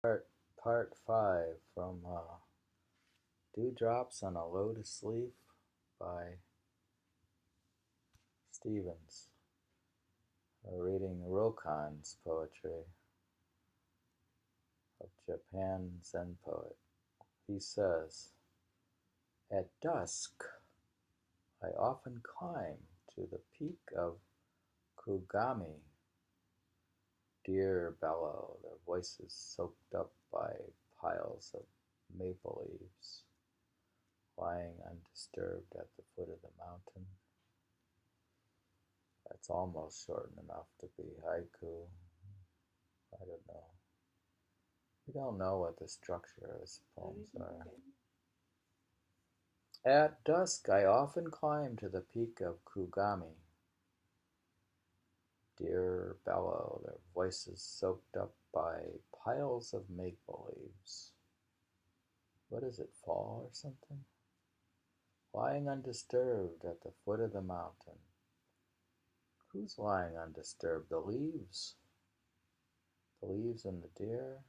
Part 5 from Dewdrops on a Lotus Leaf by Stevens. Reading Ryokan's poetry of Japan Zen poet. He says, "At dusk, I often climb to the peak of Kugami. Deer bellow, their voices soaked up by piles of maple leaves, lying undisturbed at the foot of the mountain." That's almost short enough to be haiku. I don't know. We don't know what the structure of his poems are. At dusk, I often climb to the peak of Kugami. Deer bellow, their voices soaked up by piles of maple leaves. What is it, fall or something? Lying undisturbed at the foot of the mountain. Who's lying undisturbed? The leaves? The leaves and the deer?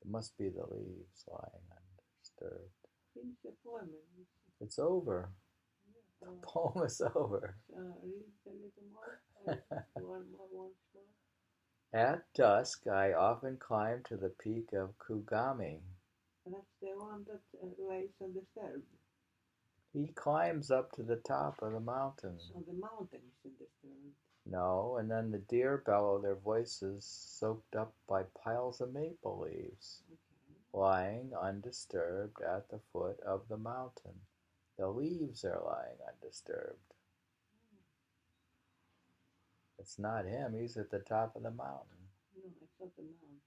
It must be the leaves lying undisturbed. It's over. The poem is over. At dusk, I often climb to the peak of Kugami. That's the one that lies undisturbed. He climbs up to the top of the mountain. So the mountain is undisturbed. No, and then the deer bellow, their voices soaked up by piles of maple leaves, lying undisturbed at the foot of the mountain. The leaves are lying undisturbed. It's not him, he's at the top of the mountain. No, it's not the mountain.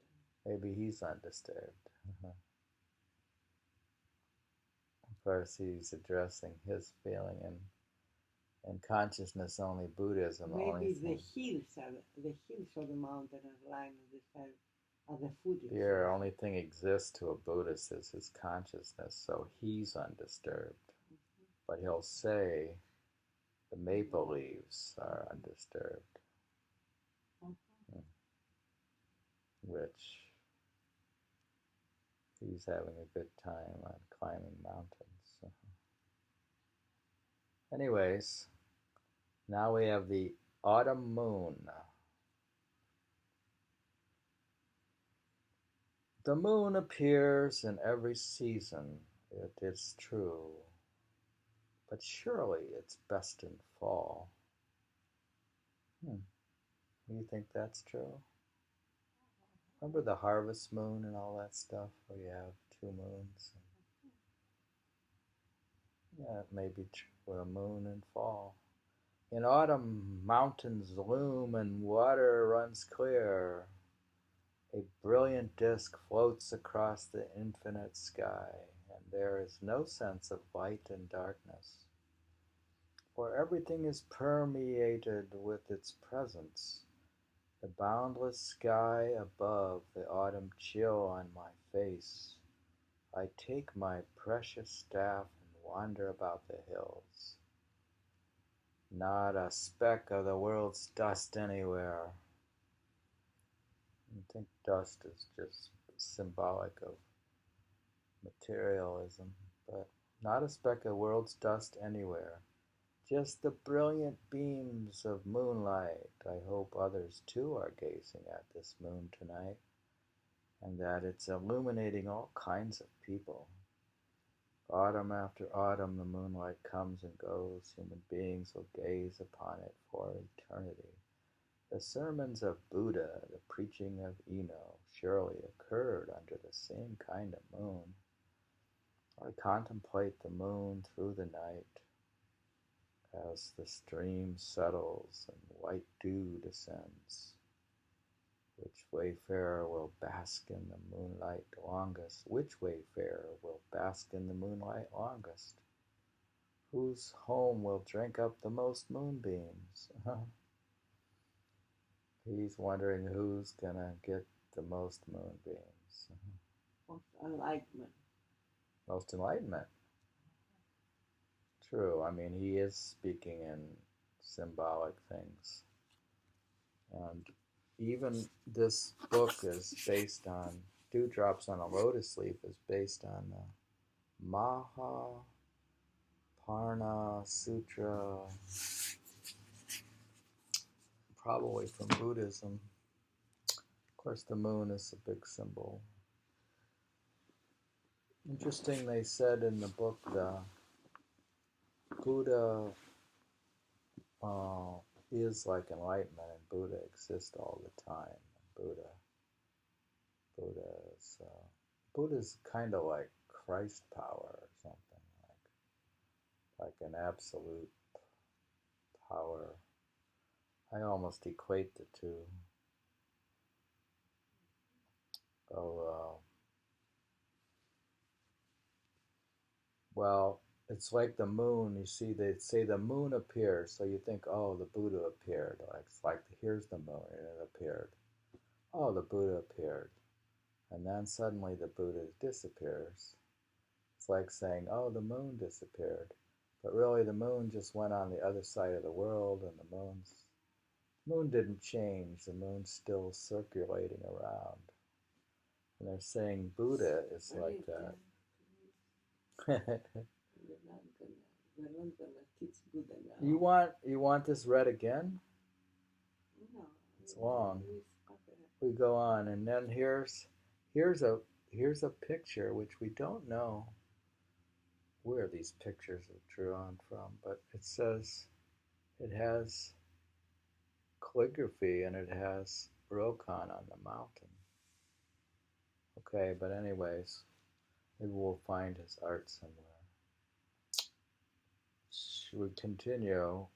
Maybe he's undisturbed. Of course, he's addressing his feeling and consciousness only Buddhism. Maybe the hills of the mountain are lying undisturbed at the foot. The only thing exists to a Buddhist is his consciousness, so he's undisturbed. But he'll say the maple leaves are undisturbed. Which he's having a good time on climbing mountains. Anyways, now we have the autumn moon. The moon appears in every season, it is true, but surely it's best in fall. Do you think that's true? Remember the harvest moon and all that stuff, where you have two moons? Yeah, it may be true for a moon in fall. In autumn, mountains loom and water runs clear. A brilliant disk floats across the infinite sky, and there is no sense of light and darkness, for everything is permeated with its presence. The boundless sky above, the autumn chill on my face. I take my precious staff and wander about the hills. Not a speck of the world's dust anywhere. I think dust is just symbolic of materialism, but not a speck of the world's dust anywhere. Just the brilliant beams of moonlight. I hope others too are gazing at this moon tonight, and that it's illuminating all kinds of people. Autumn after autumn, the moonlight comes and goes. Human beings will gaze upon it for eternity. The sermons of Buddha, the preaching of Eno, surely occurred under the same kind of moon. I contemplate the moon through the night as the stream settles and white dew descends. Which wayfarer will bask in the moonlight longest? Which wayfarer will bask in the moonlight longest? Whose home will drink up the most moonbeams? He's wondering who's gonna get the most moonbeams. Most enlightenment. Most enlightenment. True, I mean, he is speaking in symbolic things. And even this book is based on Dewdrops on a Lotus Leaf is based on the Mahaparna Sutra, probably from Buddhism. Of course, the moon is a big symbol. Interesting, they said in the book, the Buddha is like enlightenment, and Buddha exists all the time. Buddha's kind of like Christ power or something, like an absolute power. I almost equate the two. Well, it's like the moon. You see, they say the moon appears, so you think, oh, the Buddha appeared. It's like here's the moon, and it appeared. Oh, the Buddha appeared. And then suddenly the Buddha disappears. It's like saying, oh, the moon disappeared. But really the moon just went on the other side of the world, and the moon didn't change. The moon's still circulating around. And they're saying Buddha is like that. We're not gonna teach Buddha now. You want this read again? No. It's long. We go on, and then here's a picture which we don't know where these pictures are drawn from, but it says it has calligraphy and it has Ryokan on the mountain. Okay, but anyways, maybe we'll find his art somewhere. Should we continue?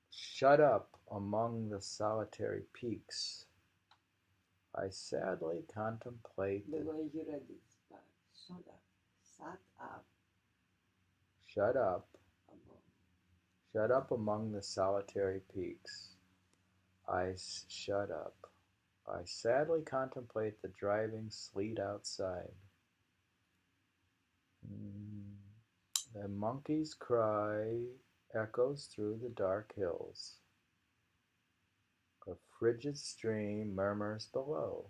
Shut up among the solitary peaks. I sadly contemplate the way you read it, but shut up. Shut up. Shut up among the solitary peaks. Shut up. I sadly contemplate the driving sleet outside. The monkey's cry echoes through the dark hills. A frigid stream murmurs below.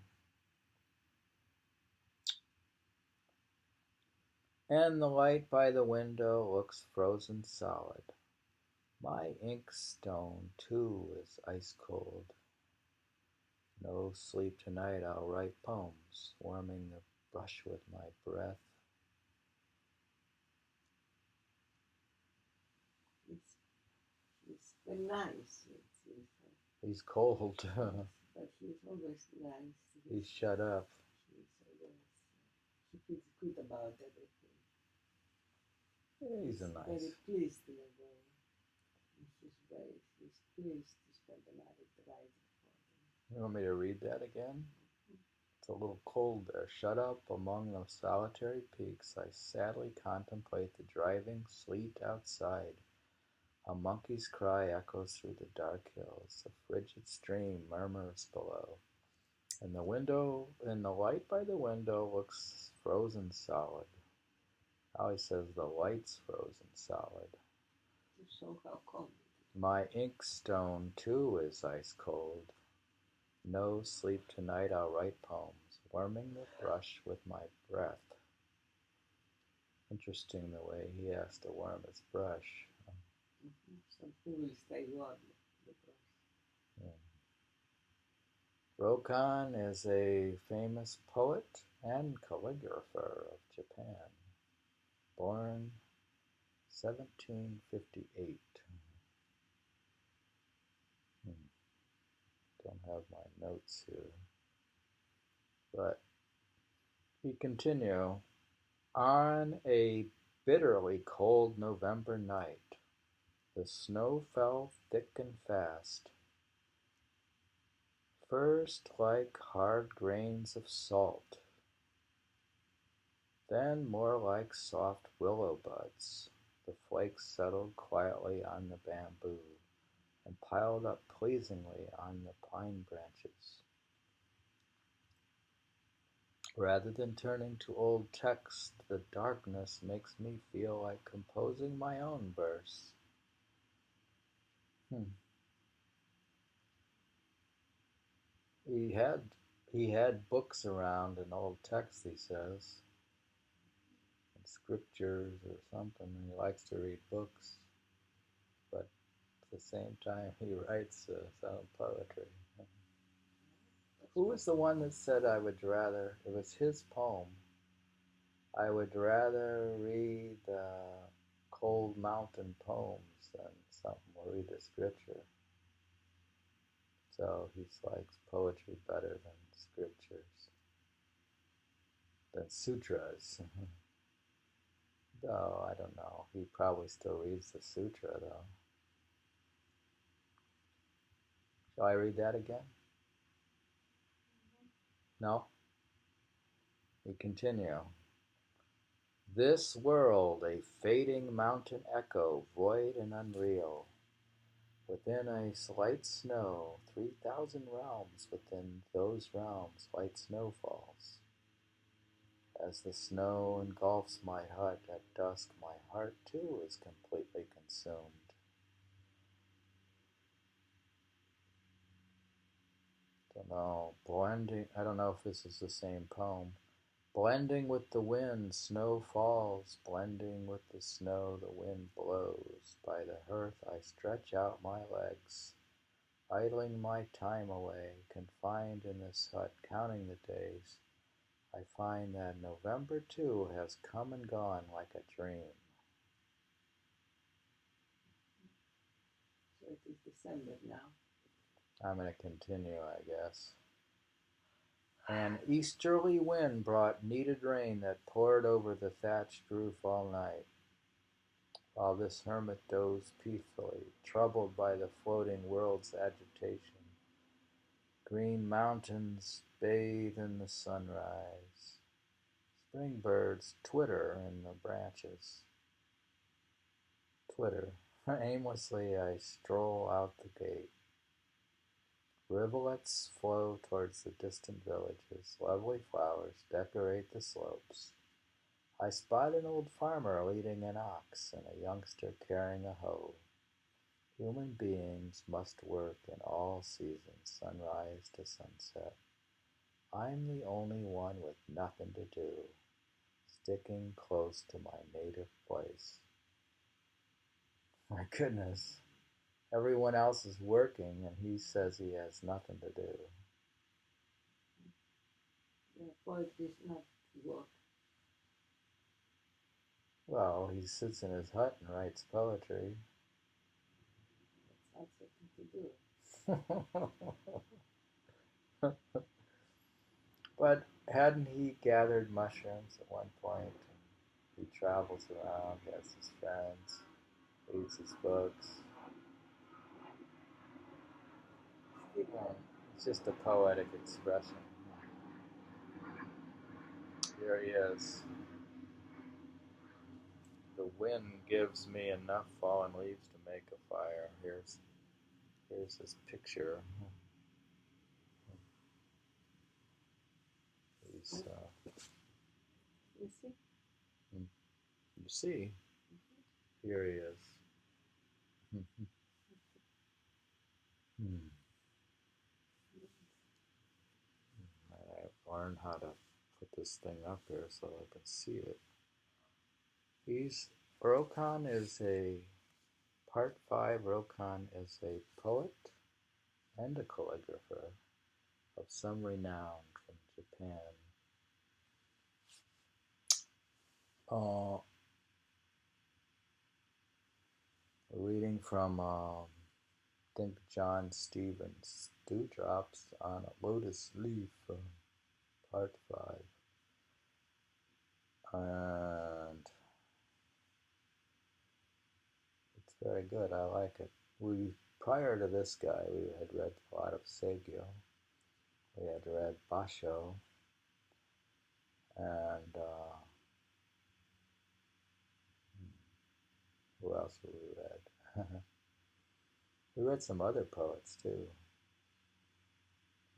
And the light by the window looks frozen solid. My inkstone, too, is ice cold. No sleep tonight, I'll write poems, warming the brush with my breath. It's very nice. He's cold. But he's always nice. He's shut up. He feels good about everything. Yeah, he's very pleased in a way. In his way, he's pleased to spend the night at the right for him. You want me to read that again? It's a little cold there. Shut up among the solitary peaks, I sadly contemplate the driving sleet outside. A monkey's cry echoes through the dark hills. A frigid stream murmurs below. And the light by the window looks frozen solid. Ali says the light's frozen solid. So how cold? My inkstone, too, is ice cold. No sleep tonight, I'll write poems, warming the brush with my breath. Interesting the way he has to warm his brush. Something will stay warm, the brush. Yeah. Ryokan is a famous poet and calligrapher of Japan, born 1758. Don't have my notes here. But we continue. On a bitterly cold November night, the snow fell thick and fast, first like hard grains of salt, then more like soft willow buds. The flakes settled quietly on the bamboo and piled up pleasingly on the pine branches. Rather than turning to old texts, the darkness makes me feel like composing my own verse. He had books around and old texts, he says, and scriptures or something. He likes to read books, but at the same time, he writes some poetry. Who was the one that said I would rather, it was his poem, I would rather read cold mountain poems than something or read the scripture. So he likes poetry better than scriptures, than sutras. Though, I don't know. He probably still reads the sutra, though. Shall I read that again? No? We continue. This world, a fading mountain echo, void and unreal. Within a slight snow, 3,000 realms within those realms, light snow falls. As the snow engulfs my hut at dusk, my heart too is completely consumed. Don't know, blending, I don't know if this is the same poem. Blending with the wind, snow falls, blending with the snow, the wind blows. By the hearth I stretch out my legs, idling my time away, confined in this hut, counting the days. I find that November too has come and gone like a dream. So it is December now. I'm going to continue, I guess. An easterly wind brought needed rain that poured over the thatched roof all night, while this hermit dozed peacefully, troubled by the floating world's agitation. Green mountains bathe in the sunrise. Spring birds twitter in the branches. Twitter. Aimlessly I stroll out the gate. Rivulets flow towards the distant villages. Lovely flowers decorate the slopes. I spot an old farmer leading an ox and a youngster carrying a hoe. Human beings must work in all seasons, sunrise to sunset. I'm the only one with nothing to do, sticking close to my native place. My goodness. Everyone else is working, and he says he has nothing to do. Yeah, poetry is not work. Well, he sits in his hut and writes poetry. That's not something to do. But hadn't he gathered mushrooms at one point? He travels around, he has his friends, reads his books. It's just a poetic expression. Here he is. The wind gives me enough fallen leaves to make a fire. Here's his picture. He's, You see? you see, here he is. I learned how to put this thing up here so I can see it. Ryokan is part 5, Ryokan is a poet and a calligrapher of some renown from Japan. Reading from, I think, John Stevens' Dewdrops on a Lotus Leaf, part 5. And it's very good. I like it. Prior to this guy, we had read a lot of Seigyo. We had read Basho, and who else have we read? We read some other poets too.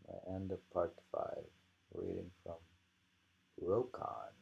The end of part 5, reading from Ryokan.